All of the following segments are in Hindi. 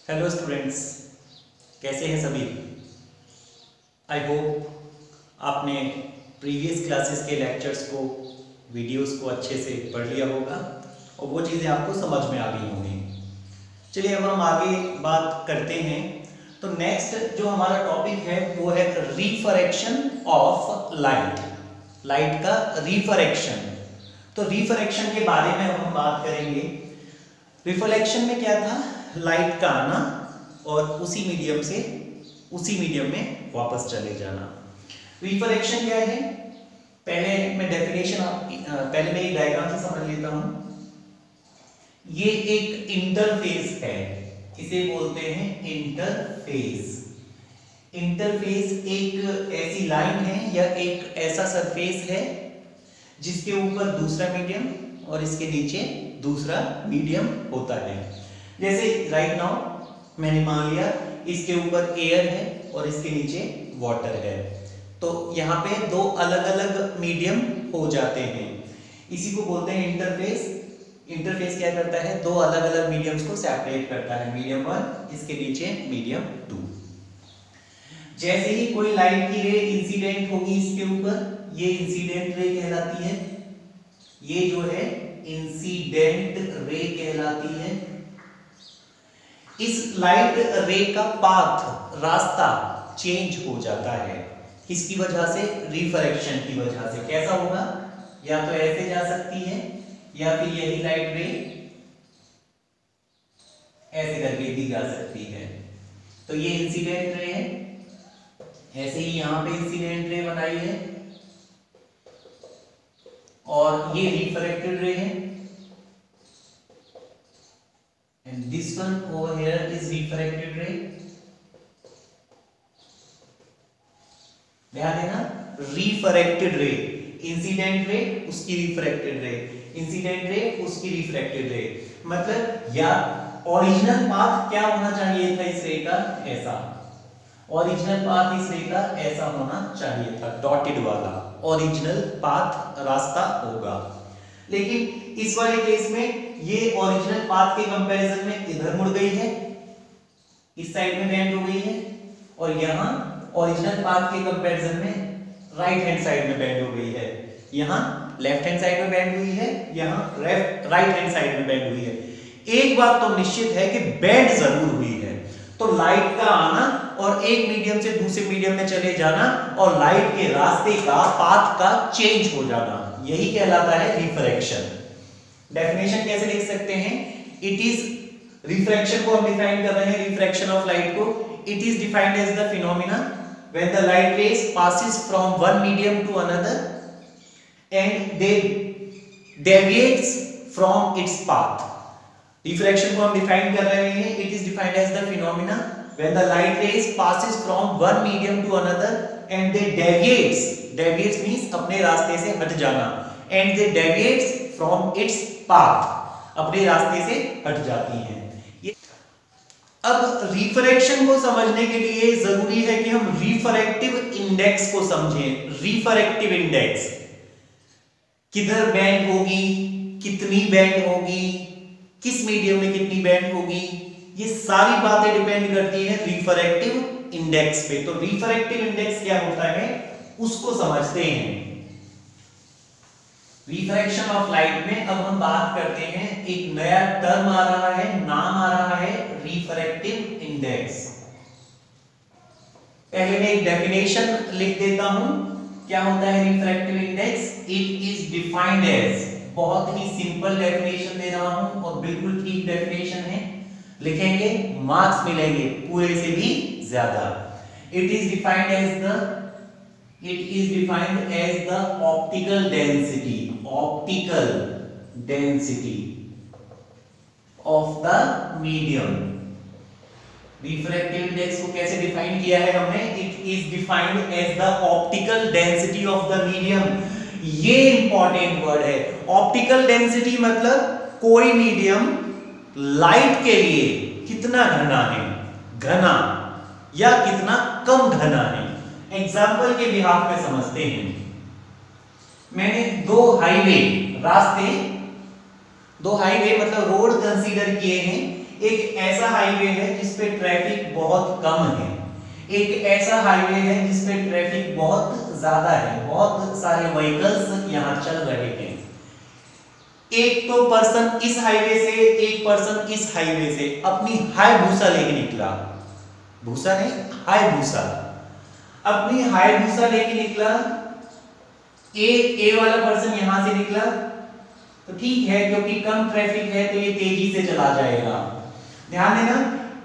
हेलो स्टूडेंट्स, कैसे हैं सभी। आई होप आपने प्रीवियस क्लासेस के लेक्चर्स को, वीडियोस को अच्छे से पढ़ लिया होगा और वो चीज़ें आपको समझ में आ गई होंगी। चलिए अब हम आगे बात करते हैं। तो नेक्स्ट जो हमारा टॉपिक है वो है रिफ्रैक्शन ऑफ लाइट। लाइट का रिफ्रैक्शन। तो रिफ्रैक्शन के बारे में हम बात करेंगे। रिफ्लेक्शन में क्या था, लाइट का आना और उसी मीडियम में वापस चले जाना। रिफ्लेक्शन क्या है, पहले मैं डेफिनेशन पहले मैं एक डायग्राम से समझ लेता हूं। ये एक इंटरफेस है, इसे बोलते हैं इंटरफेस। इंटरफेस एक ऐसी लाइन है या एक ऐसा सरफेस है जिसके ऊपर दूसरा मीडियम और इसके नीचे दूसरा मीडियम होता है। जैसे राइट नाउ मैंने मान लिया इसके ऊपर एयर है और इसके नीचे वाटर है, तो यहाँ पे दो अलग अलग मीडियम हो जाते हैं। इसी को बोलते हैं इंटरफेस। इंटरफेस क्या करता है, दो अलग अलग मीडियम्स को सेपरेट करता है। मीडियम 1 इसके नीचे मीडियम 2। जैसे ही कोई लाइट की रे इंसिडेंट होगी इसके ऊपर, ये इंसिडेंट रे कहलाती है। ये जो है इंसिडेंट रे कहलाती है। इस लाइट रे का पाथ, रास्ता चेंज हो जाता है। किसकी वजह से? रिफ्रैक्शन की वजह से। कैसा होगा, या तो ऐसे जा सकती है या फिर यही लाइट रे ऐसे करके भी जा सकती है। तो ये इंसिडेंट रे है, ऐसे ही यहां पे इंसिडेंट रे बनाई है और ये रिफ्रैक्टेड रे है। And this one over here is refracted ray. ध्यान देना, रिफ्रैक्टेड रे, इंसिडेंट रे उसकी रिफ्रैक्टेड रे, इंसिडेंट रे उसकी रिफ्रैक्टेड रे। मतलब या ओरिजिनल पाथ क्या होना चाहिए था इस रे का, ऐसा। ओरिजिनल पाथ इस रे का ऐसा होना चाहिए था, डॉटेड वाला ओरिजिनल पाथ रास्ता होगा। लेकिन इस वाले केस में ये ओरिजिनल पाथ के कंपैरिजन में इधर मुड़ गई है, इस साइड में बेंड हो गई है, और यहां ओरिजिनल पाथ के कंपैरिजन में राइट हैंड साइड में बेंड हो गई है। यहां लेफ्ट हैंड साइड में बेंड हुई है, यहां राइट हैंड साइड में बेंड हुई है। एक बात तो निश्चित है कि बेंड जरूर हुई है। तो लाइट का आना और एक मीडियम से दूसरे मीडियम में चले जाना और लाइट के रास्ते का, पाथ का चेंज हो जाना, यही कहलाता है रिफ्रैक्शन। डेफिनेशन कैसे लिख सकते हैं? इट इज, रिफ्रैक्शन को हम डिफाइन कर रहे हैं, रिफ्रैक्शन ऑफ लाइट को। It is defined as the phenomena when the light rays passes from one medium to another and they deviates from its path. Refraction को हम डिफाइन कर रहे हैं, it is defined as the phenomena when the light rays passes from one medium to another and they deviates means अपने रास्ते से हट जाना, and they deviates from its path, अपने रास्ते से हट जाती हैं। अब रिफ्रैक्शन को समझने के लिए जरूरी है कि हम रिफ्रैक्टिव इंडेक्स को समझें। रिफ्रैक्टिव इंडेक्स किधर बेंड होगी, कितनी बेंड होगी, किस मीडियम में कितनी बेंड होगी, ये सारी बातें डिपेंड करती है रिफ्रैक्टिव इंडेक्स पे। तो रिफ्रैक्टिव इंडेक्स क्या होता है उसको समझते हैं। रिफ्रैक्शन ऑफ लाइट में अब हम बात करते हैं, एक नया टर्म आ रहा है, नाम आ रहा है रिफ्रैक्टिव इंडेक्स। पहले मैं एक डेफिनेशन लिख देता हूं, क्या होता है refractive index. It is defined as, बहुत ही सिंपल डेफिनेशन दे रहा हूं और बिल्कुल ठीक डेफिनेशन है, लिखेंगे मार्क्स मिलेंगे पूरे से भी ज्यादा। It is defined as the optical density of the medium। Refractive index को कैसे डिफाइन किया है हमने? It is defined as the optical density of the medium. ये इंपॉर्टेंट वर्ड है। ऑप्टिकल डेंसिटी मतलब कोई मीडियम लाइट के लिए कितना घना है, घना या कितना कम घना है। एग्जाम्पल के बिहाफ में समझते हैं। मैंने दो हाईवे मतलब रोड कंसीडर किए हैं। एक ऐसा हाईवे है जिस पे ट्रैफिक बहुत कम है, एक ऐसा हाईवे है जिस पे ट्रैफिक बहुत ज्यादा है, बहुत सारे व्हीकल्स यहाँ चल रहे हैं। एक तो पर्सन इस हाईवे से, एक पर्सन इस हाईवे से अपनी हायबुसा लेके निकला, भूसा नहीं हायबुसा, अपनी हायबुसा लेके निकला। ए वाला पर्सन यहां से निकला तो ठीक है, क्योंकि कम ट्रैफिक है तो ये तेजी से चला जाएगा। ध्यान देना,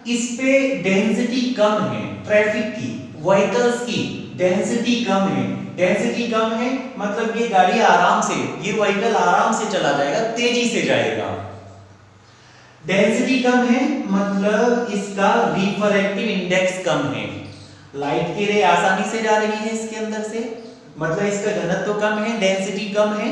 इस पे डेंसिटी कम है, ट्रैफिक की, व्हीकल्स की डेंसिटी कम है। डेंसिटी कम है मतलब ये गाड़ी आराम से, ये व्हीकल आराम से चला जाएगा, तेजी से जाएगा। डेंसिटी कम है मतलब इसका रिफ्रैक्टिव इंडेक्स कम है, लाइट की रे आसानी से जा रही है इसके अंदर से, मतलब इसका घनत्व तो कम है, डेंसिटी कम है।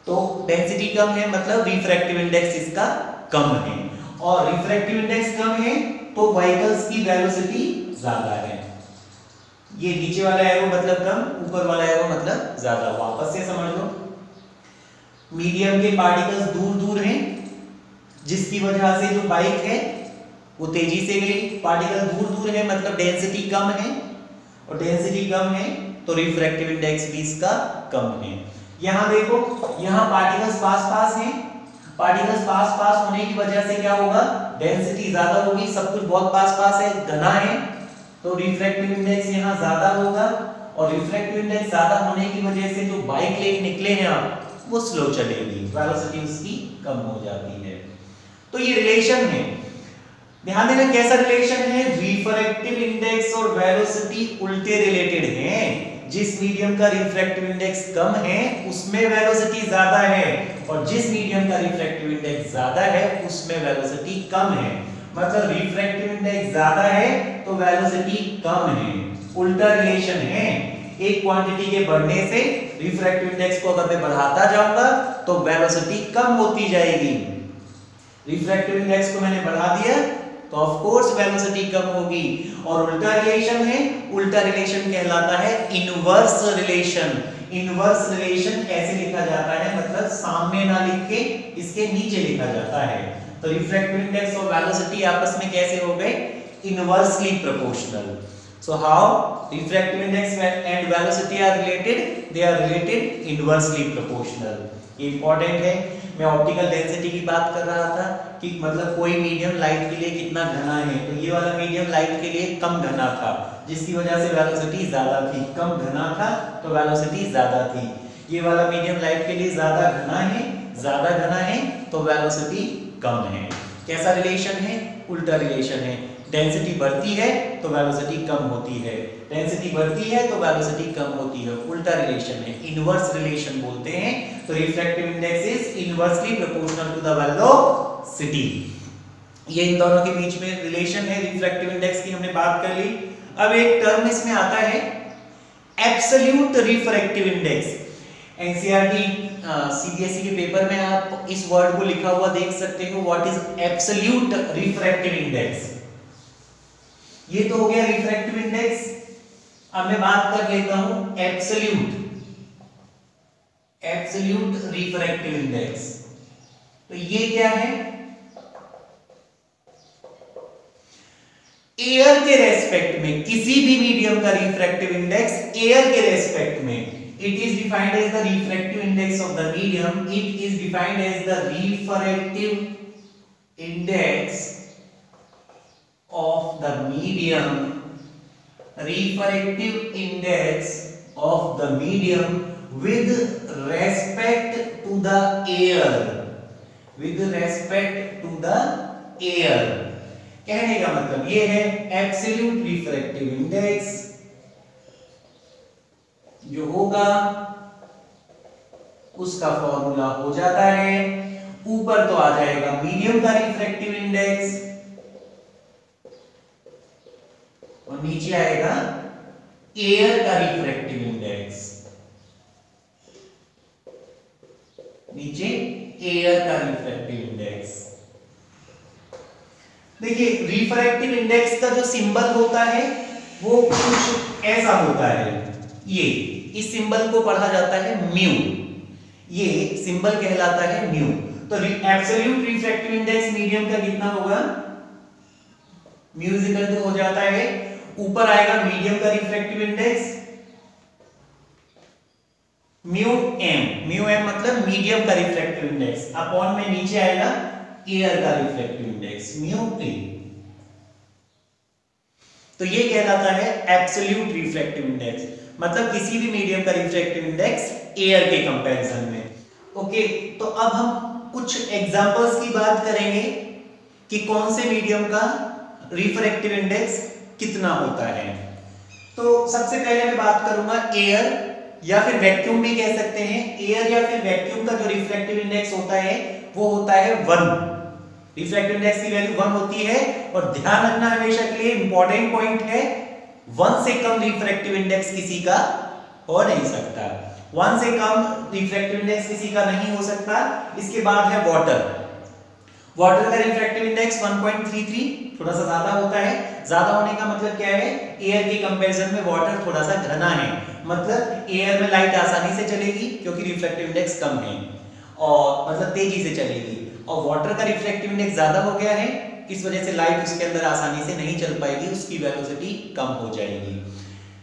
तो डेंसिटी कम है मतलब रिफ्रैक्टिव इंडेक्स इसका कम है, और रिफ्रैक्टिव इंडेक्स कम है तो व्हीकल्स की वेलोसिटी ज्यादा है। ये नीचे वाला एरो मतलब कम, ऊपर वाला एरो मतलब ज्यादा। वापस से समझ लो, मीडियम के पार्टिकल्स दूर दूर हैं, जिसकी वजह से जो बाइक है वो तेजी से गई। पार्टिकल दूर दूर है मतलब डेंसिटी कम है, और डेंसिटी कम है तो रिफ्रैक्टिव इंडेक्स भी इसका कम है। यहां देखो, यहां पार्टिकल्स पास पास हैं, पार्टिकल्स पास पास होने की वजह से क्या होगा, डेंसिटी ज्यादा होगी, सब कुछ बहुत पास पास है, घना है, तो रिफ्रैक्टिव इंडेक्स यहां ज्यादा होगा। और रिफ्रैक्टिव इंडेक्स ज्यादा होने की वजह से जो बाइक लेके निकले हैं आप, वो स्लो चलेगी, वेलोसिटी उसकी कम हो जाती है। तो ये रिलेशन है, ध्यान देना कैसा रिलेशन है, रिफ्रैक्टिव इंडेक्स और वेलोसिटी उल्टे रिलेटेड हैं। जिस मीडियम का रिफ्रैक्टिव इंडेक्स कम है उसमें वेलोसिटी ज्यादा है, और जिस मीडियम का रिफ्रैक्टिव इंडेक्स ज्यादा है उसमें वेलोसिटी कम है। मतलब रिफ्रैक्टिव इंडेक्स ज्यादा है तो वेलोसिटी कम है, उल्टा रिलेशन है। एक क्वांटिटी के बढ़ने से रिफ्रैक्टिव इंडेक्स को अगर मैं बढ़ाता जाऊंगा तो वेलोसिटी कम होती जाएगी। रिफ्रैक्टिव इंडेक्स को मैंने बढ़ा दिया तो ऑफ कोर्स वेलोसिटी कम होगी। और उल्टा रिलेशन है, उल्टा रिलेशन कहलाता है इनवर्स रिलेशन। इनवर्स रिलेशन कैसे लिखा जाता है, मतलब सामने ना लिख के इसके नीचे लिखा जाता है। तो रिफ्रैक्टिव इंडेक्स और वेलोसिटी आपस में कैसे हो गए, inversely proportional. So how refractive index and velocity are related? They are related inversely proportional. ये इंपॉर्टेंट है। मैं ऑप्टिकल डेंसिटी की बात कर रहा था कि मतलब कोई मीडियम लाइट के लिए कितना घना है, तो ये वाला मीडियम लाइट के लिए कम घना था, जिसकी वजह से वेलोसिटी ज्यादा थी। कम घना था तो वेलोसिटी ज्यादा थी। ये वाला मीडियम लाइट के लिए ज्यादा घना है तो वेलोसिटी कम है। कैसा रिलेशन है, उल्टा रिलेशन है। डेंसिटी बढ़ती है तो वेलोसिटी कम होती है, डेंसिटी बढ़ती है तो वेलोसिटी कम होती है, उल्टा रिलेशन है, इनवर्स रिलेशन बोलते हैं। तो refractive index is inversely proportional to the velocity. ये इन दोनों के बीच में रिलेशन है। रिफ्रैक्टिव इंडेक्स की हमने बात कर ली। अब एक टर्म इसमें आता है absolute refractive index. NCERT CBSE के पेपर में आप इस वर्ड को लिखा हुआ देख सकते हो, what is absolute refractive index. ये तो हो गया रिफ्रैक्टिव इंडेक्स। अब मैं बात कर लेता हूं एब्सोल्यूट रिफ्रैक्टिव इंडेक्स। तो ये क्या है, एयर के रेस्पेक्ट में किसी भी मीडियम का रिफ्रैक्टिव इंडेक्स एयर के रेस्पेक्ट में, it is defined as the refractive index of the medium, it is defined as the refractive index of the medium, refractive index of the medium with respect to the air, with respect to the air। कहने का मतलब ये है एब्सोल्यूट रिफ्रैक्टिव इंडेक्स जो होगा उसका फॉर्मूला हो जाता है, ऊपर तो आ जाएगा मीडियम का रिफ्रैक्टिव इंडेक्स और नीचे आएगा एयर का रिफ्रैक्टिव इंडेक्स, नीचे एयर का रिफ्रैक्टिव इंडेक्स। देखिए रिफ्रैक्टिव इंडेक्स का जो सिंबल होता है वो कुछ ऐसा होता है, ये इस सिंबल को पढ़ा जाता है म्यू, ये सिंबल कहलाता है म्यू। तो एब्सोल्यूट रिफ्रैक्टिव इंडेक्स मीडियम का कितना होगा, म्यू इक्वल टू हो जाता है, ऊपर आएगा मीडियम का रिफ्रैक्टिव इंडेक्स म्यू एम मतलब मीडियम का रिफ्रैक्टिव इंडेक्स, अपॉन में नीचे आएगा एयर का रिफ्रैक्टिव इंडेक्स म्यू ए। तो ये कहलाता है एब्सोल्यूट रिफ्रैक्टिव इंडेक्स, मतलब किसी भी मीडियम का रिफ्रैक्टिव इंडेक्स एयर के कंपैरिजन में। ओके, तो अब हम कुछ एग्जांपल्स की बात करेंगे कि कौन से मीडियम का रिफ्रैक्टिव इंडेक्स कितना होता है। तो सबसे पहले मैं बात करूंगा एयर या फिर वैक्यूम भी कह सकते हैं। एयर या फिर वैक्यूम का जो रिफ्रैक्टिव इंडेक्स होता है वो होता है 1। रिफ्रैक्टिव इंडेक्स की वैल्यू 1 होती है, और ध्यान रखना हमेशा के लिए इंपॉर्टेंट पॉइंट है, 1 से कम रिफ्रैक्टिव इंडेक्स किसी का हो नहीं सकता। 1 से कम रिफ्रैक्टिव इंडेक्स किसी का नहीं हो सकता। इसके बाद है वाटर। वाटर का रिफ्रैक्टिव इंडेक्स 1.33, थोड़ा सा ज्यादा होता है। ज्यादा होने का मतलब क्या है, एयर के कंपैरिजन में वाटर थोड़ा सा घना है, मतलब एयर में लाइट आसानी से चलेगी क्योंकि रिफ्रैक्टिव इंडेक्स कम है, और मतलब तेजी से चलेगी। और वाटर का रिफ्रैक्टिव इंडेक्स ज्यादा हो गया है, इस वजह से लाइट उसके अंदर आसानी से नहीं चल पाएगी, उसकी वेलोसिटी कम हो जाएगी।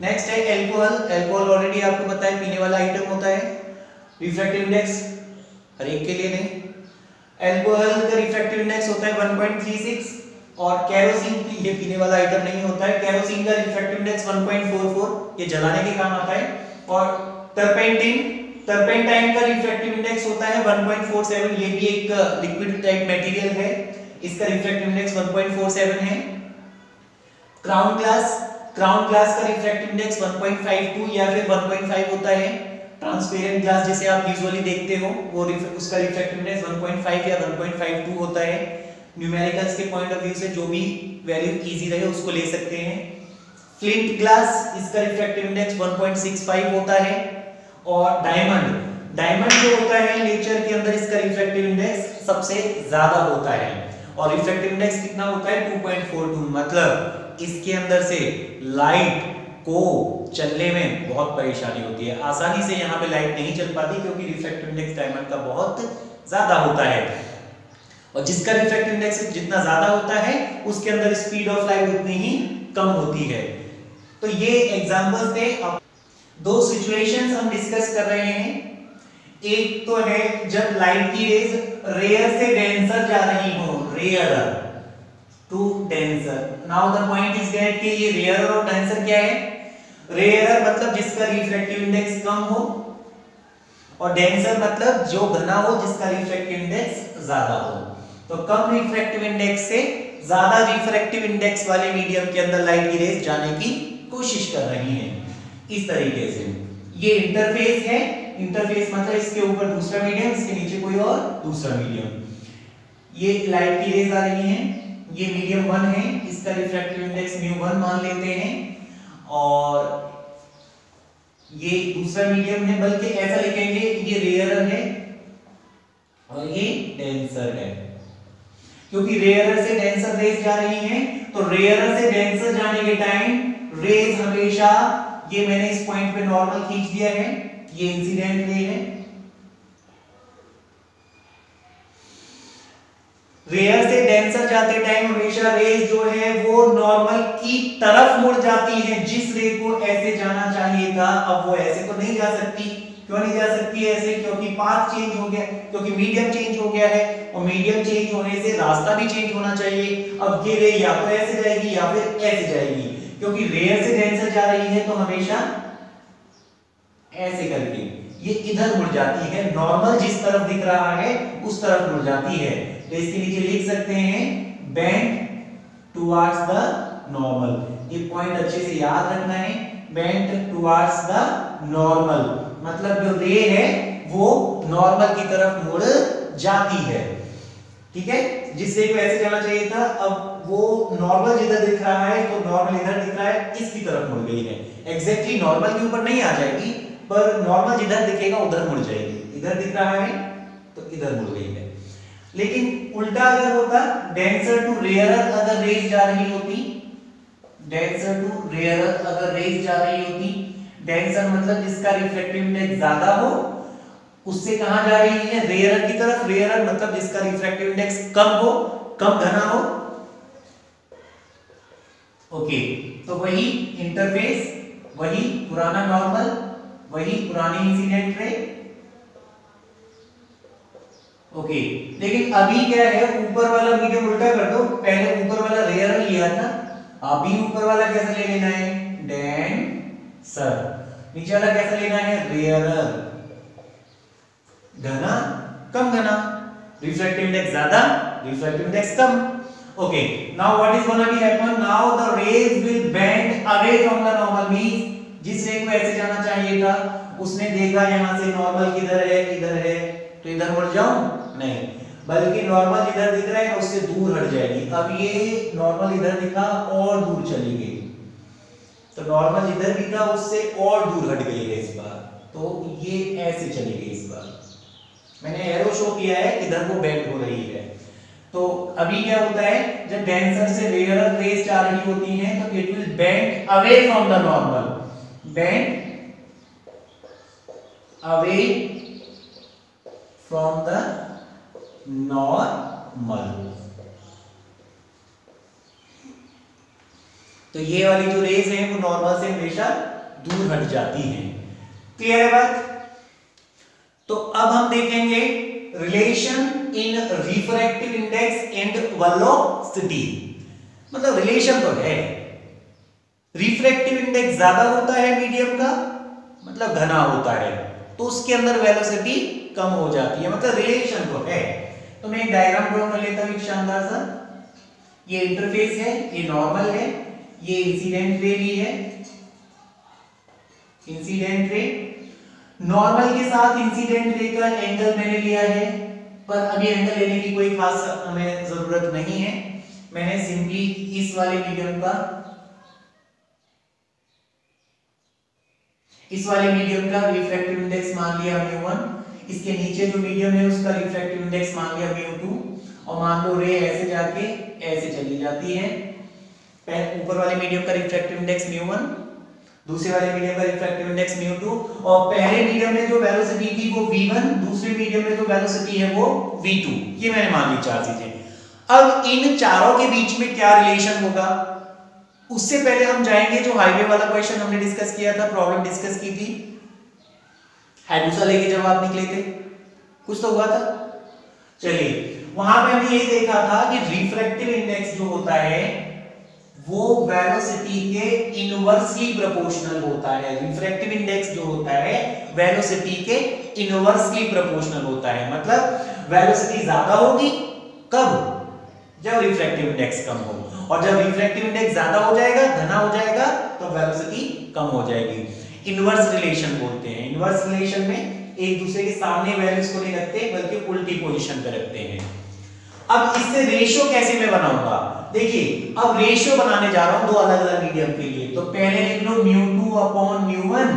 नेक्स्ट है अल्कोहल। अल्कोहल ऑलरेडी आपको पता है पीने वाला आइटम होता है। रिफ्रैक्टिव इंडेक्स हर एक के लिए नहीं, अल्कोहल का रिफ्रैक्टिव इंडेक्स होता है 1.36, और केरोसिन ये पीने वाला आइटम नहीं होता है, केरोसिन का रिफ्रैक्टिव इंडेक्स 1.44, ये जलाने के काम आता है। और टर्पेंटाइन का रिफ्रैक्टिव इंडेक्स होता है 1.47, ये भी एक लिक्विड टाइप मटेरियल है, इसका रिफ्रैक्टिव इंडेक्स 1.47 है। क्राउन ग्लास का रिफ्रैक्टिव इंडेक्स 1.52 या फिर 1.5 होता है। ट्रांसपेरेंट ग्लास जिसे आप यूजुअली देखते हो वो उसका रिफ्रैक्टिव इंडेक्स 1.5 या 1.52 होता है। न्यूमेरिकल्स के पॉइंट ऑफ व्यू से जो भी वैल्यू इजी रहे उसको ले सकते हैं। फ्लिंट ग्लास, इसका रिफ्रैक्टिव इंडेक्स 1.65 होता है। और डायमंड जो होता है नेचर के अंदर, इसका रिफ्रैक्टिव इंडेक्स सबसे ज्यादा होता है, और रिफ्रैक्टिव इंडेक्स कितना होता है 2.42, मतलब इसके अंदर से लाइट को चलने में बहुत परेशानी होती है, आसानी से यहाँ पे लाइट नहीं चल पाती क्योंकि रिफ्रैक्टिव इंडेक्स डायमंड का बहुत ज्यादा होता है। और जिसका रिफ्रैक्टिव इंडेक्स जितना ज्यादा होता है उसके अंदर स्पीड ऑफ लाइट उतनी ही कम होती है। तो ये एग्जांपल्स थे। अब दो सिचुएशंस हम डिस्कस कर रहे हैं। एक तो है जब लाइट की रेज रेयर से डेंसर जा रही हो, rare to denser. Now the point is that कि ये रेयर और डेंसर क्या है, रेयर मतलब जिसका रिफ्रैक्टिव इंडेक्स कम हो, और डेंसर मतलब जो घना हो जिसका रिफ्रैक्टिव इंडेक्स ज्यादा हो। तो कम रिफ्रैक्टिव इंडेक्स से ज्यादा रिफ्रैक्टिव इंडेक्स वाले मीडियम के अंदर लाइट की रेज जाने की कोशिश कर रही है। इस तरीके से ये इंटरफेस है। इंटरफेस मतलब इसके ऊपर दूसरा मीडियम, इसके नीचे कोई और दूसरा मीडियम। ये लाइट की रेज आ रही है, ये मीडियम 1 है, इसका रिफ्रैक्टिव इंडेक्स μ1 मान लेते हैं, और ये दूसरा मीडियम है, बल्कि ऐसा लिखेंगे ये रेयर है और ये डेंसर है, क्योंकि रेयर से डेंसर रेज जा रही है। तो रेयर से डेंसर जाने के टाइम रेज हमेशा, ये मैंने इस पॉइंट पे नॉर्मल खींच दिया है, ये इंसिडेंट रे है। रेयर से डेंसर जाते टाइम हमेशा रेज जो है वो नॉर्मल की तरफ मुड़ जाती है। जिस रे को ऐसे जाना चाहिए था, अब वो ऐसे तो नहीं जा सकती। क्यों नहीं जा सकती ऐसे? क्योंकि पाथ चेंज हो गया, क्योंकि मीडियम चेंज हो गया है, और मीडियम चेंज होने से रास्ता भी चेंज होना चाहिए। अब ये रे या तो ऐसे जाएगी या फिर ऐसे जाएगी, क्योंकि रेयर से डेंसर जा रही है तो हमेशा ऐसे करके ये इधर मुड़ जाती है, नॉर्मल जिस तरफ दिख रहा है उस तरफ मुड़ जाती है। तो इसके नीचे लिख सकते हैं बेंड टुवर्ड्स द नॉर्मल। ये पॉइंट अच्छे से याद रखना है, बेंड टुवर्ड्स द नॉर्मल मतलब जो रे है वो नॉर्मल की तरफ मुड़ जाती है। ठीक है, जिस रे को ऐसे जाना चाहिए था, अब वो नॉर्मल जिधर दिख रहा है तो नॉर्मल इधर दिख रहा है, इसकी तरफ मुड़ गई है। एग्जैक्टली नॉर्मल के ऊपर नहीं आ जाएगी, पर नॉर्मल जिधर दिखेगा उधर मुड़ जाएगी। इधर दिख रहा है तो इधर मुड़ गई है। लेकिन उल्टा अगर होता, डेंसर टू रेयरर अगर रेज जा रही होती, डेंसर टू रेयरर अगर रेज जा रही होती, डेंसर मतलब जिसका रिफ्रैक्टिव इंडेक्स ज्यादा हो उससे कहां जा रही है, रेयरर की तरफ। रेयरर मतलब जिसका रिफ्रैक्टिव इंडेक्स कम हो, कम घना हो। ओके, तो वही इंटरफेस, वही पुराना नॉर्मल, वही पुरानी इंसिडेंट रे। ओके, लेकिन अभी क्या है, ऊपर वाला मीडियम उल्टा कर दो। पहले ऊपर वाला रेयरर लिया था, अभी ऊपर वाला कैसा ले लेना है, डेंसर। नीचे वाला कैसा लेना है, रेयरर। घना, कम घना, रिफ्रैक्टिव इंडेक्स ज्यादा, रिफ्रैक्टिव इंडेक्स कम। Okay, now what is gonna be happen, now the rays will bend away from the normal. Means जिस रे को ऐसे जाना चाहिए था, उसने देखा यहां से नॉर्मल किधर है, किधर है, तो इधर मुड़ जाऊं, नहीं, बल्कि नॉर्मल इधर दिख रहा है, उससे दूर हट जाएगी। अब ये नॉर्मल इधर दिखा और दूर चली गई, तो नॉर्मल इधर भी था, उससे और दूर हट गई है इस बार, तो ये ऐसे चली गई इस बार। मैंने एरो शो किया है किधर वो बेंड हो रही है। तो अभी क्या होता है, जब डेंसर से रेयरर रेज आ रही होती हैं, तो it will bend away from the normal, bend away from the normal. तो ये वाली जो रेज है वो नॉर्मल से हमेशा दूर हट जाती हैं। क्लियर है बात? तो अब हम देखेंगे relation in refractive index and velocity. मतलब रिलेशन तो है, रिफ्रैक्टिव इंडेक्स ज्यादा होता है मीडियम का, मतलब घना होता है, तो उसके अंदर वेलोसिटी कम हो जाती है, मतलब रिलेशन तो है। तो मैं एक डायग्राम ड्रॉ कर लेता हूं, एक शानदार सा। ये इंटरफेस है, ये नॉर्मल है, ये इंसिडेंट रे भी है, इंसिडेंट रे। नॉर्मल के साथ इंसिडेंट रे का एंगल मैंने लिया है, पर अभी एंगल लेने की कोई खास हमें जरूरत नहीं है। मैंने सिंपली इस वाले मीडियम का, इस वाले मीडियम का रिफ्रैक्टिव इंडेक्स मान लिया μ1, इसके नीचे जो मीडियम है उसका रिफ्रैक्टिव इंडेक्स मान लिया μ2, और मान लो रे ऐसे जाके ऐसे चली जाती है। ऊपर वाले मीडियम का रिफ्रैक्टिव इंडेक्स μ1, दूसरे वाले मीडियम का रिफ्रैक्टिव इंडेक्स μ2, और पहले मीडियम में जो वेलोसिटी थी वो v1, दूसरे मीडियम में जो वेलोसिटी है वो v2। ये मैंने मान ली चार चीजें। अब इन चारों के बीच में क्या रिलेशन होगा, उससे पहले हम जाएंगे जो हाईवे वाला क्वेश्चन हमने डिस्कस किया था, प्रॉब्लम डिस्कस की थी, हाइड्रोसा लेके जवाब निकले थे, कुछ तो हुआ था। चलिए, वहां पे हमने ये देखा था कि रिफ्रैक्टिव इंडेक्स जो होता है वो वेलोसिटी के इनवर्सली प्रोपोर्शनल होता है। रिफ्रैक्टिव इंडेक्स जो होता है वेलोसिटी के इनवर्सली प्रोपोर्शनल होता है, मतलब वेलोसिटी ज्यादा होगी कब, जब रिफ्रैक्टिव इंडेक्स कम हो, और जब रिफ्रैक्टिव इंडेक्स ज्यादा हो जाएगा, घना हो जाएगा, तो वेलोसिटी कम हो जाएगी। इनवर्स रिलेशन बोलते हैं। इनवर्स रिलेशन में एक दूसरे के सामने वैल्यूज को नहीं रखते, बल्कि उल्टी पोजीशन पे रखते हैं। अब इससे रेशियो कैसे मैं बनाऊंगा, देखिए अब रेशियो बनाने जा रहा हूं दो अलग अलग मीडियम के लिए। तो पहले लिख लो μ2 अपॉन μ1।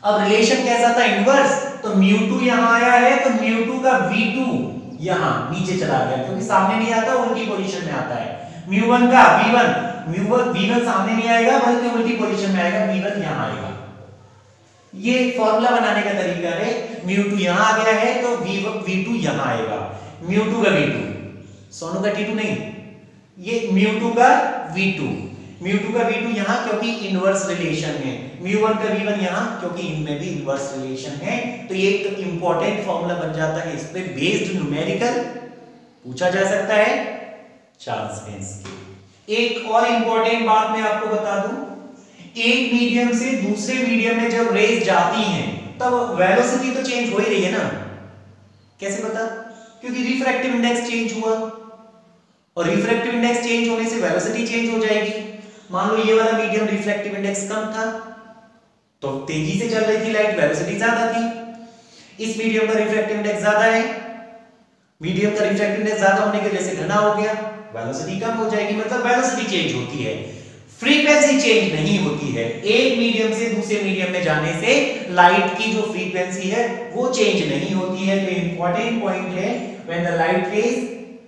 अब रिलेशन कैसा था, इनवर्स, तो μ2 यहां आया है, तो μ2 का v2 यहां नीचे चला गया, क्योंकि सामने नहीं आता, उल्टी पोजीशन में आता है। μ1 का v1, v1 सामने नहीं आएगा बल्कि उल्टी पोजीशन में आएगा, v1 यहां आएगा। ये फॉर्मूला बनाने का तरीका है। μ2 यहां आ गया है तो v2 यहां आएगा, μ2 का v2, सोनू का t2 नहीं, ये μ2 का v2, μ2 का v2 यहां क्योंकि इनवर्स रिलेशन है, μ1 का v1 यहां क्योंकि इनमें भी इनवर्स रिलेशन है। तो ये एक इंपॉर्टेंट फॉर्मूला बन जाता है, इस पे बेस्ड न्यूमेरिकल पूछा जा सकता है चार्ल्स बेंज के। एक और इंपॉर्टेंट बात मैं आपको बता दूं, एक मीडियम से दूसरे मीडियम में जब रेज जाती हैं तब वेलोसिटी तो चेंज हो ही रही है ना। कैसे पता, क्योंकि रिफ्रैक्टिव इंडेक्स चेंज हुआ, और रिफ्रैक्टिव इंडेक्स चेंज होने से वेलोसिटी चेंज हो जाएगी। मान लो ये वाला मीडियम रिफ्रैक्टिव इंडेक्स कम था तो तेजी से चल रही थी लाइट, वेलोसिटी ज्यादा थी। इस मीडियम का रिफ्रैक्टिव इंडेक्स ज्यादा है, मीडियम का रिफ्रैक्टिव इंडेक्स ज्यादा होने की वजह से घना हो गया, वेलोसिटी कम हो जाएगी, मतलब वेलोसिटी चेंज होती है, फ्रीक्वेंसी चेंज नहीं होती है। एक मीडियम से दूसरे मीडियम में जाने से लाइट की जो फ्रीक्वेंसी है वो चेंज नहीं होती है। तो इंपॉर्टेंट पॉइंट है, when the light rays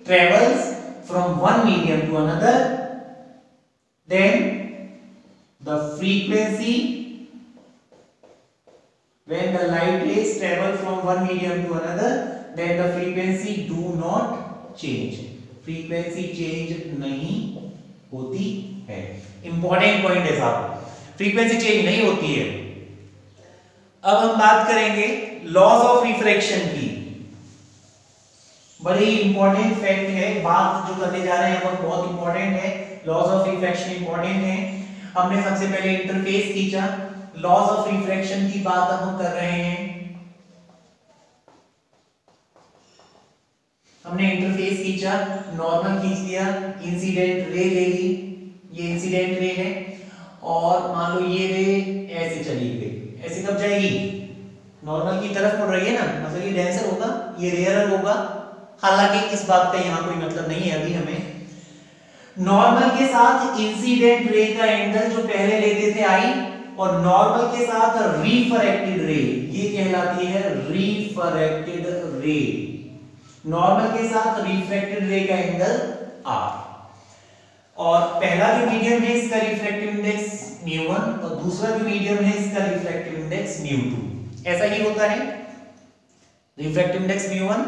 travels from one medium to another, then the frequency When the light rays travel from one medium to another, then the frequency do not change. Frequency change नहीं होती है. Important point है साहब. Frequency change नहीं होती है. अब हम बात करेंगे लॉज ऑफ रिफ्रैक्शन की. बड़ी इंपॉर्टेंट फैक्ट है, बात जो करने जा रहे हैं हम बहुत इंपॉर्टेंट है. लॉज ऑफ रिफ्रैक्शन इंपॉर्टेंट है. हमने सबसे पहले इंटरफेस खींचा. लॉज ऑफ रिफ्रैक्शन की बात हम कर रहे हैं. हमने इंटरफेस खींचा, नॉर्मल खींच दिया, इंसिडेंट रे ले ली. ये इंसिडेंट रे है और मान लो ये रे ऐसे चली गई. ऐसे कब जाएगी? नॉर्मल की तरफ मुड़ रही है ना, मतलब ये डेंसर होगा, ये रेयरर होगा. हालांकि इस बात का यहाँ कोई मतलब नहीं है अभी हमें. नॉर्मल के साथ इंसिडेंट रे का एंगल जो पहले लेते थे आई, और नॉर्मल के साथ रिफ्रैक्टेड रे, ये कहलाती है रिफ्रैक्टेड रे. नॉर्मल के साथ रिफ्रैक्टेड रे का एंगल आर. और पहला जो मीडियम है इसका रिफ्रैक्टिव इंडेक्स μ1 और दूसरा जो मीडियम है इसका रिफ्रैक्टिव इंडेक्स μ2. ऐसा ही होता है. रिफ्रैक्टिव इंडेक्स μ1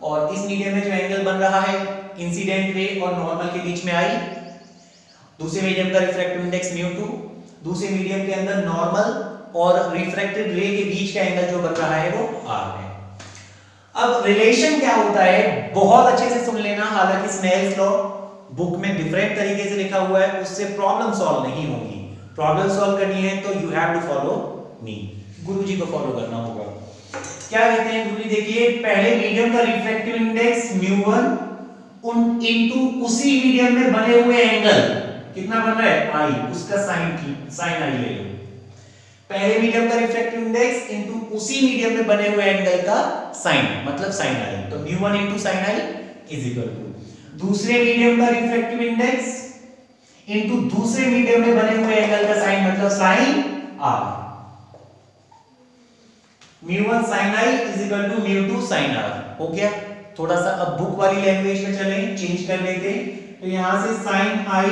और इस मीडियम में जो एंगल बन रहा है इंसिडेंट रे और नॉर्मल के बीच में आई. दूसरे मीडियम का रिफ्रैक्टिव इंडेक्स μ2. दूसरे मीडियम के अंदर नॉर्मल और रिफ्रैक्टेड रे के बीच का एंगल जो बन रहा है वो r है. अब रिलेशन क्या होता है बहुत अच्छे से सुन लेना. हालांकि स्नेल्स लॉ बुक में डिफरेंट तरीके से लिखा हुआ है, उससे प्रॉब्लम सॉल्व नहीं होगी. प्रॉब्लम सॉल्व करनी है तो you have to follow me. गुरुजी को फॉलो करना होगा. क्या कहते हैं गुरुजी? देखिए पहले मीडियम का रिफ्रैक्टिव इंडेक्स μ1 इनटू उसी मीडियम में बने हुए एंगल कितना बन रहा है आई, उसका साइन आई ले लो. पहले मीडियम का रिफ्रैक्टिव इंडेक्स इनटू उसी मीडियम में बने हुए एंगल का साइन, मतलब साइन आई. तो μ1 into sine I is equal to दूसरे मीडियम का रिफ्रैक्टिव इंडेक्स इनटू दूसरे मीडियम में बने हुए एंगल का साइन, मतलब sine R. μ1 sin i is equal to μ2 sin r. हो गया. थोड़ा सा अब बुक वाली लैंग्वेज में चले, चेंज कर लेते. तो यहां से sin i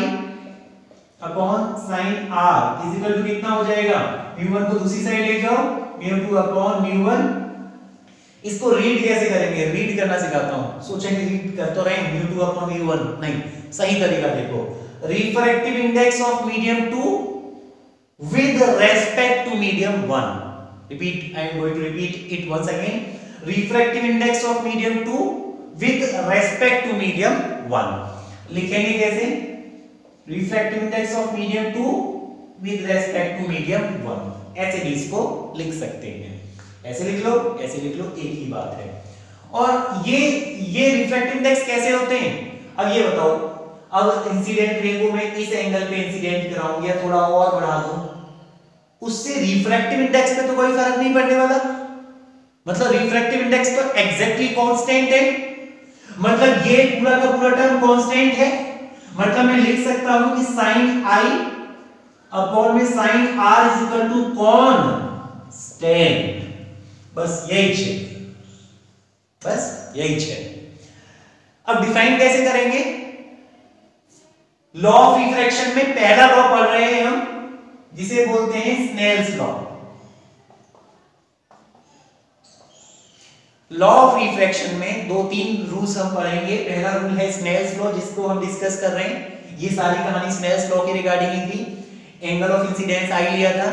upon sin r is equal to कितना हो जाएगा? μ1 को दूसरी साइड ले जाओ, μ2 अपॉन μ1. इसको रीड कैसे करेंगे? रीड करना सिखाता हूं. सोचेंगे रीड कर तो रहे हैं μ2 अपॉन μ1, नहीं. सही तरीका देखो. Refractive index of medium 2 with respect to medium 1. Repeat, I am going to repeat it once again. Refractive index of medium 2 with respect to medium 1. लिखेंगे कैसे? Refractive index of medium 2 with respect to medium 1. ऐसे भी इसको लिख सकते हैं. ऐसे लिख लो, ऐसे लिख लो, एक ही बात है. और ये रिफ्रैक्टिव इंडेक्स कैसे होते हैं? अब ये बताओ. अब इंसिडेंट रे को मैं इस एंगल पे इंसिडेंट कराऊंगी या थोड़ा और बढ़ा दूं, उससे रिफ्रैक्टिव इंडेक्स पे तो कोई फर्क नहीं पड़ने वाला. मतलब रिफ्रैक्टिव इंडेक्स तो एग्जैक्टली कांस्टेंट है. मतलब ये पूरा का पूरा टर्म कांस्टेंट है. मतलब मैं लिख सकता हूं कि sin i अपॉन में sin r is equal to constant. बस यही है, बस यही है. अब डिफाइन कैसे करेंगे? लॉ ऑफ रिफ्रैक्शन में पहला लॉ पढ़ रहे हैं हम, जिसे बोलते हैं Snell's law. Law of refraction में दो तीन रूल्स हम पढ़ेंगे. पहला रूल है स्नेल्स लॉ, जिसको हम डिस्कस कर रहे हैं. ये सारी कहानी स्नेल्स लॉ के रिगार्डिंग ही थी. एंगल ऑफ इंसिडेंस आई लिया था,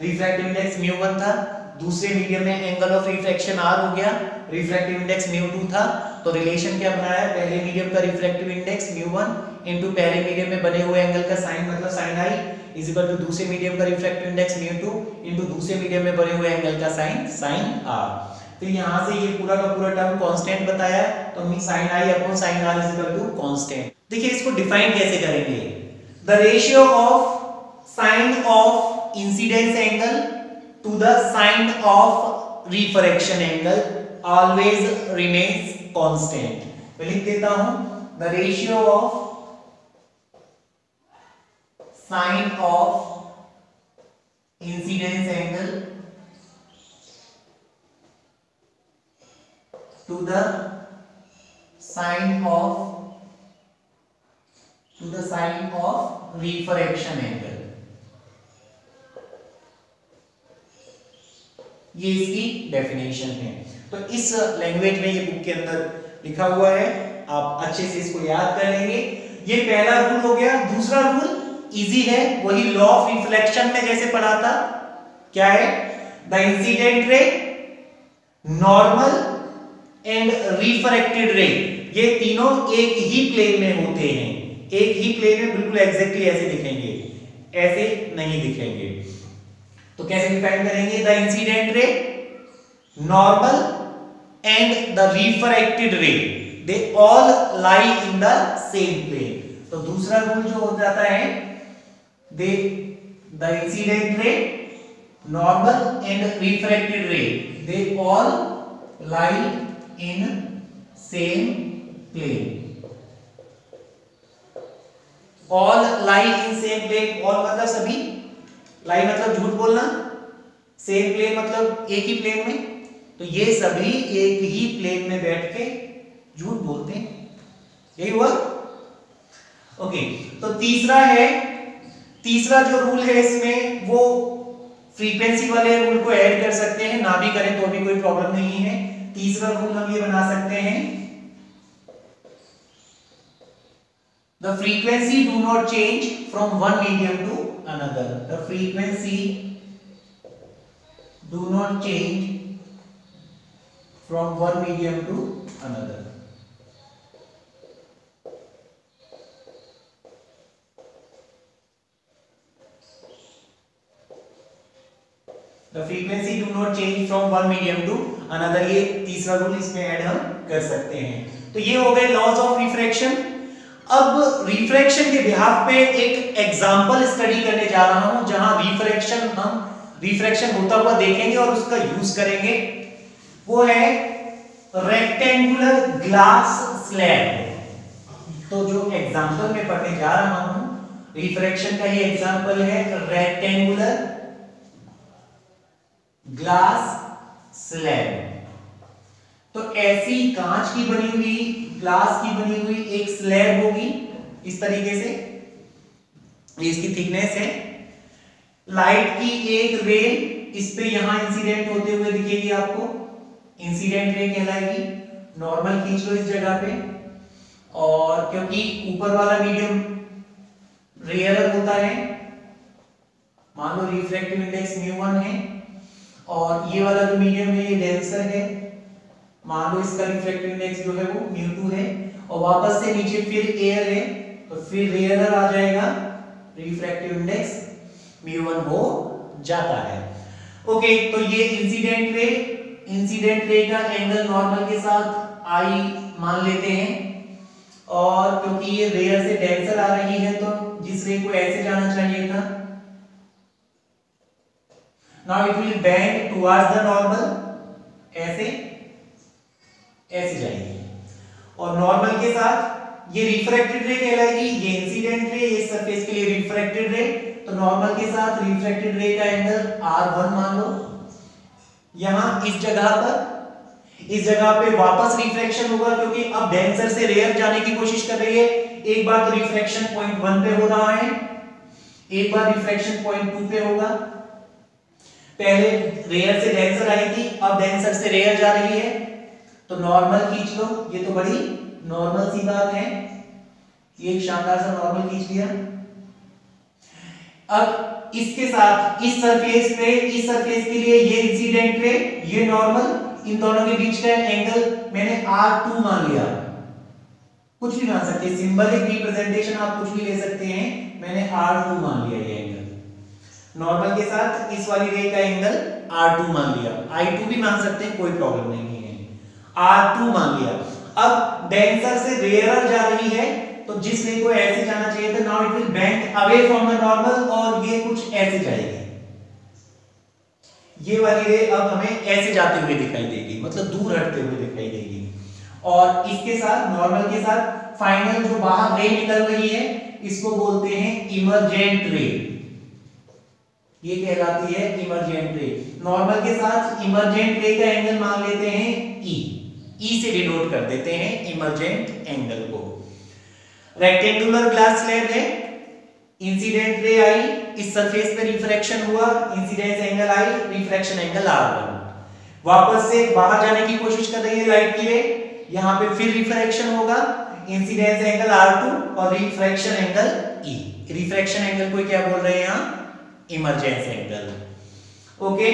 रिफ्रैक्टिव इंडेक्स μ1 था, दूसरे मीडियम में एंगल ऑफ रिफ्रैक्शन r हो गया, रिफ्रैक्टिव इंडेक्स μ2 था. तो रिलेशन क्या बनाया? पहले मीडियम का रिफ्रैक्टिव इंडेक्स μ1 इनटू पहले मीडियम में बने हुए एंगल का साइन, मतलब sin i is equal to दूसरे मीडियम का रिफ्रैक्टिव इंडेक्स μ2 इनटू दूसरे मीडियम में बने हुए एंगल का साइन sin r. तो यहां से ये पूरा का पूरा टर्म कांस्टेंट बताया, तो हम sin i upon sin r is equal to constant. देखिए इसको डिफाइन कैसे करेंगे? The ratio of sine of incidence angle to the sine of refraction angle always remains constant. मैं लिख देता हूं the ratio of sine of incidence angle to the sine of refraction angle. ये इसकी डेफिनेशन है। तो इस लैंग्वेज में ये बुक के अंदर लिखा हुआ है, आप अच्छे से इसको याद कर लेंगे। ये पहला रूल हो गया। दूसरा रूल इजी है, वही लॉ ऑफ रिफ्लेक्शन में जैसे पढ़ा था। क्या है? The incident ray, normal and refracted रे, ये तीनों एक ही प्लेन में होते हैं। एक ही प्लेन में बिल्कुल एग्जैक्टली ऐसे दिखेंगे, ऐसे नहीं दिखेंगे। तो कैसे डिफाइन करेंगे? The incident ray, normal and the refracted ray, they all lie in the same plane. तो दूसरा रूल जो हो जाता है, they the incident ray, normal and refracted ray, they all lie in same plane. All lie in same plane, all मतलब सभी, लाई मतलब झूठ बोलना, सेम प्लेन मतलब एक ही प्लेन में। तो ये सभी एक ही प्लेन में बैठ के झूठ बोलते हैं। यही हुआ। ओके, तो तीसरा है, तीसरा जो रूल है इसमें वो फ्रीक्वेंसी वाले रूल को ऐड कर सकते हैं, ना भी करें तो भी कोई प्रॉब्लम नहीं है। तीसरा रूल हम ये बना सकते हैं, the frequency do not change from one medium to another. The frequency do not change from one medium to another. The frequency do not change from one medium to another, ये तीसरा रूल इसमें ऐड हम कर सकते हैं। तो ये हो गए लॉज ऑफ रिफ्रैक्शन। अब रिफ्रैक्शन के बिहाफ पे एक एग्जांपल स्टडी करने जा रहा हूं, जहां हम रिफ्रैक्शन होता हुआ देखेंगे और उसका यूज करेंगे। वो है रेक्टेंगुलर ग्लास स्लैब। तो जो एग्जांपल मैं पढ़ने जा रहा हूं रिफ्रैक्शन का, ये एग्जांपल है रेक्टेंगुलर ग्लास स्लैब। तो ऐसी कांच की बनी हुई, ग्लास की बनी हुई एक स्लैब होगी इस तरीके से, इसकी थिकनेस है। लाइट की एक रे इस पे यहां इंसिडेंट होते हुए दिखेगी आपको, इंसिडेंट रे कहलाएगी। नॉर्मल खींच लो इस जगह पे, और क्योंकि ऊपर वाला मीडियम रेयर होता है, मान लो रिफ्रैक्टिव इंडेक्स μ1 है, और ये वाला जो मीडियम है ये डेंसर है, मान लो इसका रिफ्रैक्टिव इंडेक्स जो है वो μ2 है, और वापस से नीचे फिर एयर है, तो फिर रेयर आ जाएगा, रिफ्रैक्टिव इंडेक्स μ1 हो जाता है। ओके, तो ये इंसिडेंट रे का एंगल नॉर्मल के साथ आई मान लेते हैं, और क्योंकि ये रेयर से डेंसर आ रही है तो जिस रे को ऐसे जाना चाहिए था, now it will bend towards the normal, ऐसे जाएगी। और नॉर्मल के साथ ये रिफ्रैक्टेड रे कहलाएगी, ये इंसिडेंट रे, ये सरफेस के लिए रिफ्रैक्टेड रे। तो नॉर्मल के साथ रिफ्रैक्टेड रे का एंगल r1 मान लो। यहां इस जगह पे वापस रिफ्रैक्शन होगा, क्योंकि अब डेंसर से रेयर जाने की कोशिश कर रही है। एक बार तो रिफ्रैक्शन पॉइंट 1 पे हो रहा है, एक बार रिफ्रैक्शन पॉइंट 2 पे होगा। पहले रेयर से डेंसर आई थी, अब डेंसर से रेयर जा रही है, तो नॉर्मल खींच लो। ये तो बड़ी नॉर्मल सी बात है, ये एक शानदार सा नॉर्मल खींच लिया। अब इसके साथ इस सरफेस के लिए ये इंसिडेंट रे, ये नॉर्मल, इन दोनों के बीच का एंगल मैंने r2 मान लिया। कुछ भी मान सकते हैं, सिंबलिक रिप्रेजेंटेशन आप कुछ भी ले सकते हैं, मैंने r2 मान लिया। ये एंगल नॉर्मल के साथ इस वाली रे का एंगल r2 मान लिया, i2 भी मान सकते हैं, कोई प्रॉब्लम नहीं है, r2 मान लिया। अब डेंसर से रेयर जा रही है, तो जिस रे को ऐसे जाना चाहिए था, now it will bend away from the normal, और ये कुछ ऐसे जाएगी। ये वाली रे अब हमें ऐसे जाते हुए दिखाई देगी, मतलब दूर हटते हुए दिखाई देगी। और इसके साथ, नॉर्मल के साथ फाइनल जो बाहर रे निकल रही है, इसको बोलते हैं इमर्जेंट रे। ये कहलाती है इमर्जेंट रे। नॉर्मल के साथ इमर्जेंट रे का एंगल मान लेते हैं ई से डिनोट कर देते हैं इमर्जेंट एंगल को। रेक्टेंगुलर ग्लास स्लैब है, इंसिडेंट रे आई, इस सरफेस पे रिफ्रैक्शन हुआ, इंसिडेंस एंगल आई, रिफ्रैक्शन एंगल r1। वापस से बाहर जाने की कोशिश कर रही है लाइट की रे, यहां पे फिर रिफ्रैक्शन होगा, इंसिडेंस एंगल R2 और refraction angle E। Refraction angle को क्या बोल रहे हैं यहां? Emergence angle. ओके,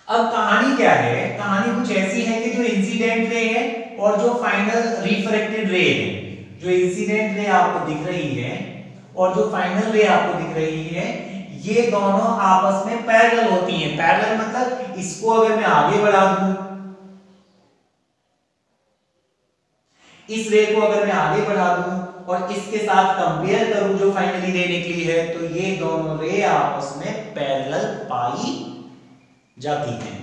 अब कहानी क्या है? कहानी कुछ ऐसी है कि जो इंसिडेंट रे है और जो फाइनल रिफ्रैक्टेड रे है, जो इंसिडेंट रे आपको दिख रही है और जो फाइनल रे आपको दिख रही है, ये दोनों आपस में पैरेलल होती हैं। पैरेलल मतलब इसको अगर मैं आगे बढ़ा दूं, इस रे को अगर मैं आगे बढ़ा दूं और इसके साथ कंपेयर करूं जो फाइनली रे निकली है, तो ये दोनों रे आपस में पैरेलल पाई जाती हैं।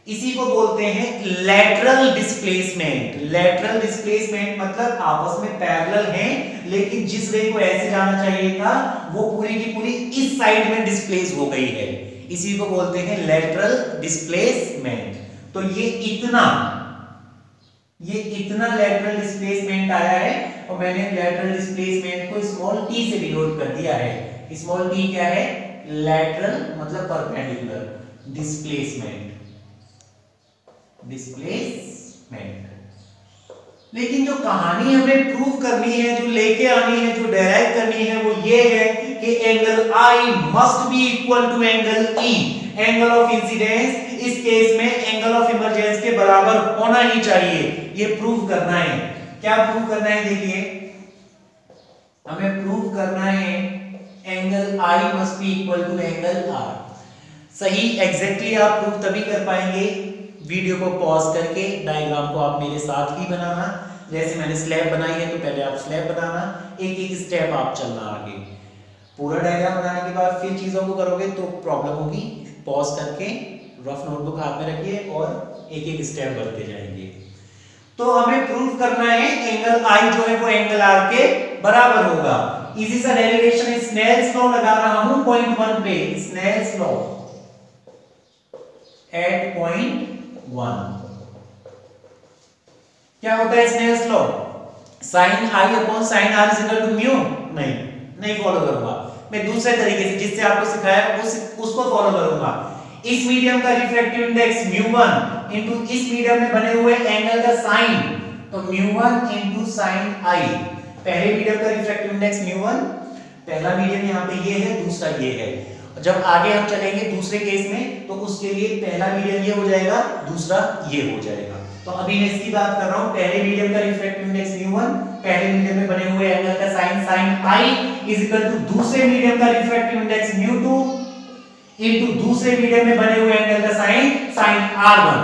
इसी को बोलते हैं लैटरल डिस्प्लेसमेंट। लैटरल डिस्प्लेसमेंट मतलब आपस में पैरेलल हैं, लेकिन जिस रे को ऐसे जाना चाहिए था वो पूरी की पूरी इस साइड में डिस्प्लेस हो गई है। इसी को बोलते हैं लैटरल डिस्प्लेसमेंट। तो ये इतना लैटरल डिस्प्लेसमेंट आया है और मैंने लैटरल डिस्प्लेसमेंट को स्मॉल t से डिनोट कर दिया है। स्मॉल t क्या है? लैटरल मतलब परपेंडिकुलर, डिस्प्लेसमेंट। लेकिन जो कहानी हमें प्रूव करनी है, जो लेके आनी है, जो डेराइव करनी है, वो ये है कि angle I must be equal to angle E। Angle of incidence इस केस में एंगल ऑफ इमर्जेंस के बराबर होना ही चाहिए। ये प्रूव करना है। क्या प्रूव करना है? देखिए, हमें प्रूव करना है angle I must be equal to angle R। सही एग्जैक्टली आप प्रूव तभी कर पाएंगे वीडियो को पॉज करके। डायग्राम को आप मेरे साथ ही बनाना, जैसे मैंने स्लैब बनाई है तो पहले आप स्लैब बनाना, एक एक स्टेप आप चलना आगे। पूरा डायग्राम बनाने के बाद फिर चीजों को करोगे तो प्रॉब्लम होगी। पॉज करके रफ नोटबुक हाथ में रखिए और एक एक स्टेप बढ़ते जाएंगे। तो हमें प्रूव करना है एंगल I जो है वो एंगल R के बराबर होगा। इजी सा डेरिवेशन, स्नेल्स लॉ लगा रहा हूं पॉइंट 1 पे। स्नेल्स लॉ एट पॉइंट 1 क्या होता है Snell's law? sin I upon sin R is equal to mu. नहीं फॉलो करूंगा, मैं दूसरे तरीके से जिससे आपको सिखाया उसको फॉलो करूंगा। इस मीडियम का रिफ्रैक्टिव इंडेक्स μ1 इनटू इस मीडियम में बने हुए एंगल का साइन, तो μ1 इनटू sin I। पहले मीडियम का रिफ्रैक्टिव इंडेक्स μ1, पहला मीडियम यहां पे ये है, दूसरा ये है। जब आगे हम चलेंगे दूसरे केस में तो उसके लिए पहला मीडियम ये हो जाएगा, दूसरा ये हो जाएगा। तो अभी मैं इसकी बात कर रहा हूं, पहले मीडियम का रिफ्रैक्टिव इंडेक्स μ1, पहले मीडियम में बने हुए एंगल का sine sin I is equal to दूसरे मीडियम का रिफ्रैक्टिव इंडेक्स μ2 इनटू दूसरे मीडियम में बने हुए एंगल का साइन sin R1।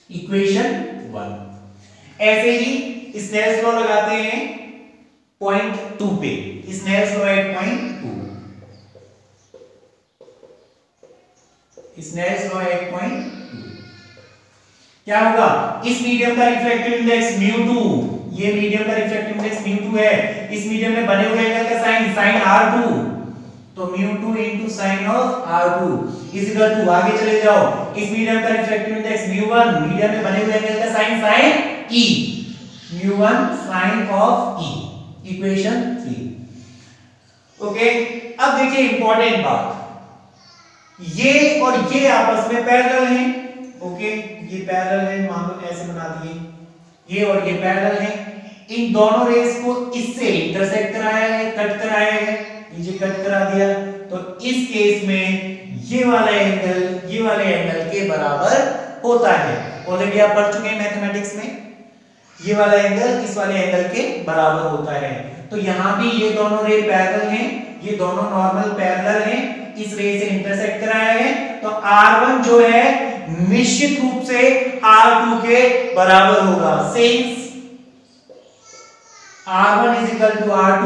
इक्वेशन 1। ऐसे ही स्नेल्स लॉ लगाते हैं पॉइंट 2 पे। Snell's law at point 2। Snell's law at point 2 क्या होगा? इस मीडियम का रिफ्रैक्टिव इंडेक्स μ2, ये मीडियम का रिफ्रैक्टिव इंडेक्स μ2 है, इस मीडियम में बने हुए एंगल का साइन sin R2, तो μ2 into sin of R2 is equal to, आगे चले जाओ, इस मीडियम का रिफ्रैक्टिव इंडेक्स μ1, मीडियम में बने हुए एंगल का sine sin E, μ1 sin of E। Equation 3। Okay, अब देखिए इंपॉर्टेंट बात, ये और ये आपस में पैरेलल हैं। ओके, ये पैरेलल है, मान लो ऐसे बना दिए, ये और ये पैरेलल हैं। इन दोनों रेस को इससे इंटरसेक्ट कराया है, कट कराया है, ये कट करा दिया, तो इस केस में ये वाला एंगल के बराबर होता है। ऑलरेडी आप पढ़ चुके हैं मैथमेटिक्स में, ये वाला एंगल इस वाले एंगल के बराबर होता है। तो यहां भी ये दोनों रे पैरेलल हैं, ये दोनों नॉर्मल पैरेलल हैं, इस रे से इंटरसेक्ट कराया है, तो R1 जो है निश्चित रूप से R2 के बराबर होगा। Since R1 is equal to R2,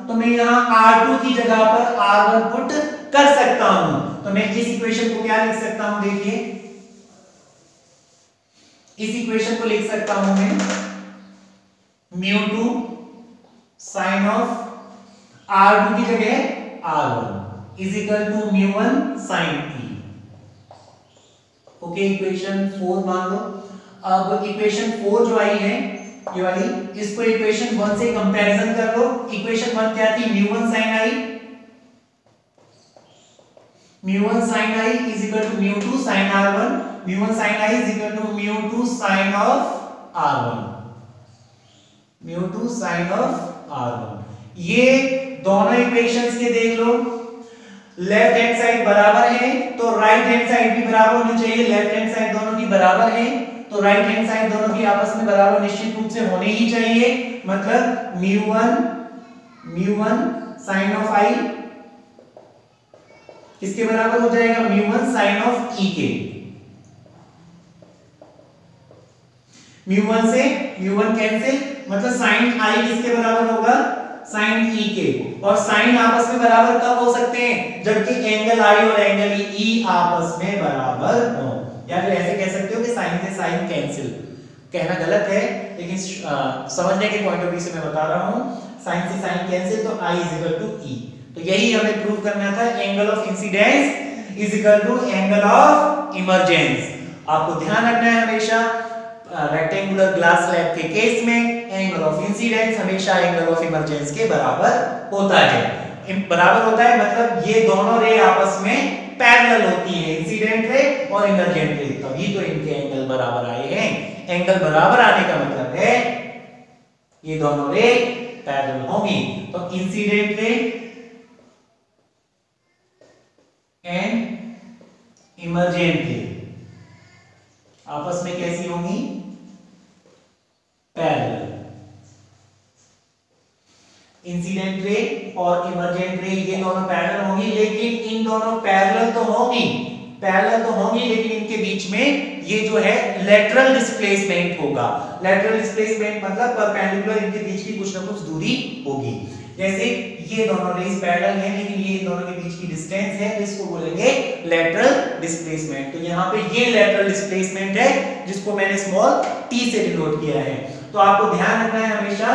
तो मैं यहां R2 की जगह पर R1 पुट कर सकता हूं। तो मैं इस इक्वेशन को क्या लिख सकता हूं? देखिए, इस इक्वेशन को लिख सकता हूं मैं μ2 sin ऑफ R2 की जगह R1 is equal to μ1 sin E। Okay, equation 4 मान लो। अब इक्वेशन 4 जो आई है ये वाली, इसको इक्वेशन 1 से कंपैरिजन कर लो। इक्वेशन 1 क्या थी? μ1 sin I mu1 sin i is equal to mu2 sin r1, mu1 sin i is equal to mu2 sin of r1, mu2 sin of r1। ये दोनों इक्वेशंस के देख लो, लेफ्ट हैंड साइड बराबर है तो राइट हैंड साइड भी बराबर होनी चाहिए। लेफ्ट हैंड साइड दोनों की बराबर है तो राइट हैंड साइड दोनों की आपस में बराबर निश्चित रूप से होनी ही चाहिए। मतलब mu1 sin of i किसके बराबर हो जाएगा, mu1 sin of e के। mu1 से mu1 कैंसिल, मतलब sin i किसके बराबर होगा, sin e के। और sin आपस में बराबर कब हो सकते हैं, जबकि एंगल i और एंगल e आपस में बराबर हो। या फिर ऐसे कह सकते हो कि sin से sin कैंसिल, कहना गलत है लेकिन समझने के पॉइंट ऑफ व्यू से मैं बता रहा हूं। sin से sin कैंसिल तो i is equal to e। तो यही हमें प्रूव करना था, angle of incidence is equal to angle of emergence. आपको ध्यान रखना है हमेशा रेक्टेंगुलर ग्लास स्लैब के केस में एंगल ऑफ इंसिडेंस हमेशा एंगल ऑफ इमर्जेंस के बराबर होता है। बराबर होता है मतलब ये दोनों रे आपस में पैरेलल होती है, इंसिडेंट रे और इमर्जेंट रे, तभी तो इनके एंगल बराबर आए हैं। एंगल बराबर आने का मतलब है ये दोनों रे पैरेलल होंगी। तो इंसिडेंट रे एंड इमर्जेंट रे आपस में कैसी होंगी, पैरेलल। इंसिडेंट रे और इमर्जेंट रे ये दोनों पैरेलल होंगी, लेकिन इन दोनों पैरेलल तो होंगी लेकिन इनके बीच में ये जो है लेटरल डिस्प्लेसमेंट होगा। लेटरल डिस्प्लेसमेंट मतलब परपेंडिकुलर इनके बीच की कुछ ना कुछ दूरी होगी। जैसे ये दोनों रेज पैरेलल हैं लेकिन ये दोनों के बीच की डिस्टेंस है, तो इसको बोलेंगे लेटरल डिस्प्लेसमेंट। तो यहाँ पे ये लेटरल डिस्प्लेसमेंट है जिसको मैंने स्मॉल t से डिनोट किया है। तो आपको ध्यान रखना है हमेशा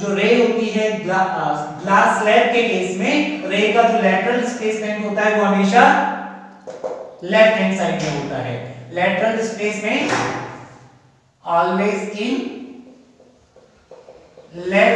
जो रे होती है ग्लास स्लैब के केस में रे का जो लेटरल डिस्प्लेसमेंट होता है वो हमेशा लेफ्ट हैंड साइड में होता है। Lateral displacement always in left